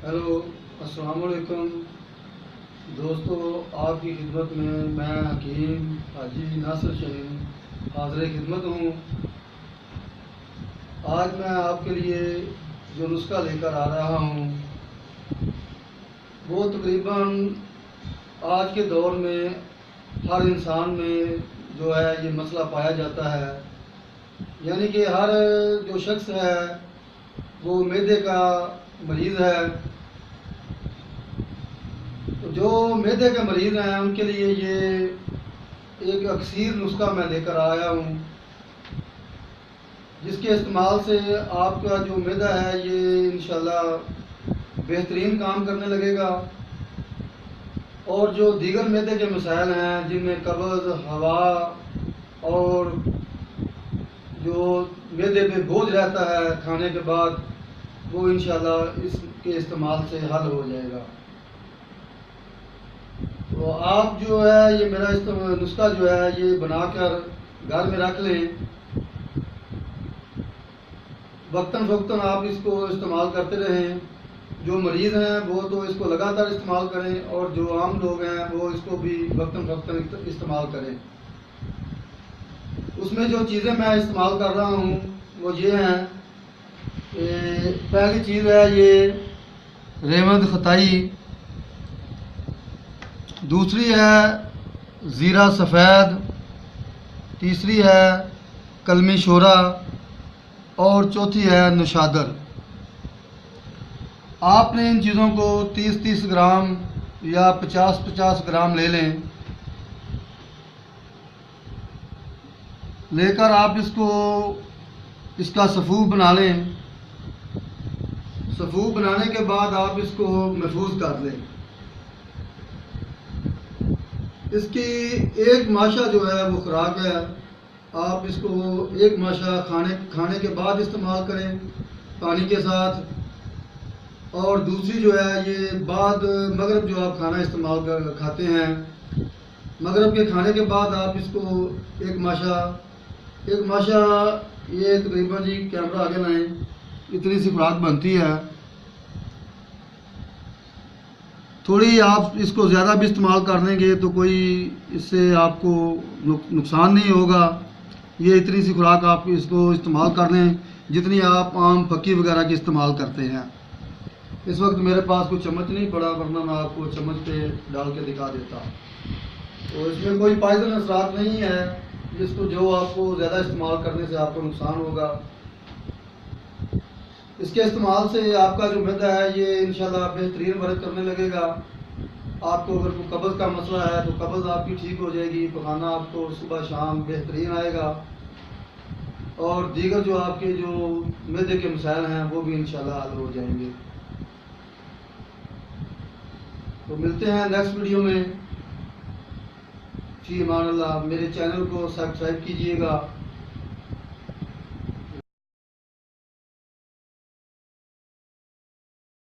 Hello, अस्सलाम वालेकुम दोस्तों। आपकी खिदमत में मैं हकीम हाजी नासिर शहीन हाज़िर खिदमत हूँ। आज मैं आपके लिए जो नुस्खा लेकर आ रहा हूँ वो तकरीबन आज के दौर में हर इंसान में जो है ये मसला पाया जाता है। यानी कि हर जो शख्स है वो मैदे का मरीज़ है। तो जो मैदे के मरीज़ हैं उनके लिए ये एक अक्सीर नुस्खा मैं लेकर आया हूँ, जिसके इस्तेमाल से आपका जो मैदा है ये इंशाल्लाह बेहतरीन काम करने लगेगा। और जो दीगर मैदे के मसाइल हैं जिनमें कब्ज़, हवा और जो मैदे पे बोझ रहता है खाने के बाद, वो इंशाल्लाह इसके इस्तेमाल से हल हो जाएगा। तो आप जो है ये मेरा नुस्खा जो है ये बनाकर घर में रख लें। वक्तन फ़वक्तन आप इसको इस्तेमाल करते रहें। जो मरीज़ हैं वो तो इसको लगातार इस्तेमाल करें और जो आम लोग हैं वो इसको भी वक्तन फ़वक्तन इस्तेमाल करें। उसमें जो चीज़ें मैं इस्तेमाल कर रहा हूँ वो ये हैं। पहली चीज़ है ये रेवंद खताई, दूसरी है ज़ीरा सफ़ेद, तीसरी है कलमी शोरा और चौथी है नुशादर। आपने इन चीज़ों को 30-30 ग्राम या 50-50 ग्राम ले लें। लेकर आप इसका सफ़ूफ बना लें। सफ़ूफ बनाने के बाद आप इसको महफूज कर लें। इसकी एक माशा जो है वो खुराक है। आप इसको एक माशा खाने के बाद इस्तेमाल करें पानी के साथ, और दूसरी जो है ये बाद मगरिब जो आप खाते हैं, मगरिब के खाने के बाद आप इसको एक माशा ये तकरीबन जी कैमरा आगे लाएं, इतनी सी खुराक बनती है। थोड़ी आप इसको ज़्यादा भी इस्तेमाल कर लेंगे तो कोई इससे आपको नुकसान नहीं होगा। ये इतनी सी खुराक आप इसको इस्तेमाल कर लें जितनी आप आम फक्की वगैरह की इस्तेमाल करते हैं। इस वक्त मेरे पास कोई चम्मच नहीं पड़ा, वरना मैं आपको चम्मच पे डाल के दिखा देता। तो इसमें कोई पॉइजन असरात नहीं है जिसको जो आपको ज़्यादा इस्तेमाल करने से आपको नुकसान होगा। इसके इस्तेमाल से आपका जो मैदा है ये इंशाल्लाह बेहतरीन वर्क करने लगेगा। आपको अगर कोई कब्ज़ का मसला है तो कब्ज़ आपकी ठीक हो जाएगी, पखाना आपको सुबह शाम बेहतरीन आएगा, और दीगर जो आपके जो मैदे के मसाइल हैं वो भी इंशाल्लाह हल हो जाएंगे। तो मिलते हैं नेक्स्ट वीडियो में। जी अमान अल्लाह। मेरे चैनल को सब्सक्राइब कीजिएगा।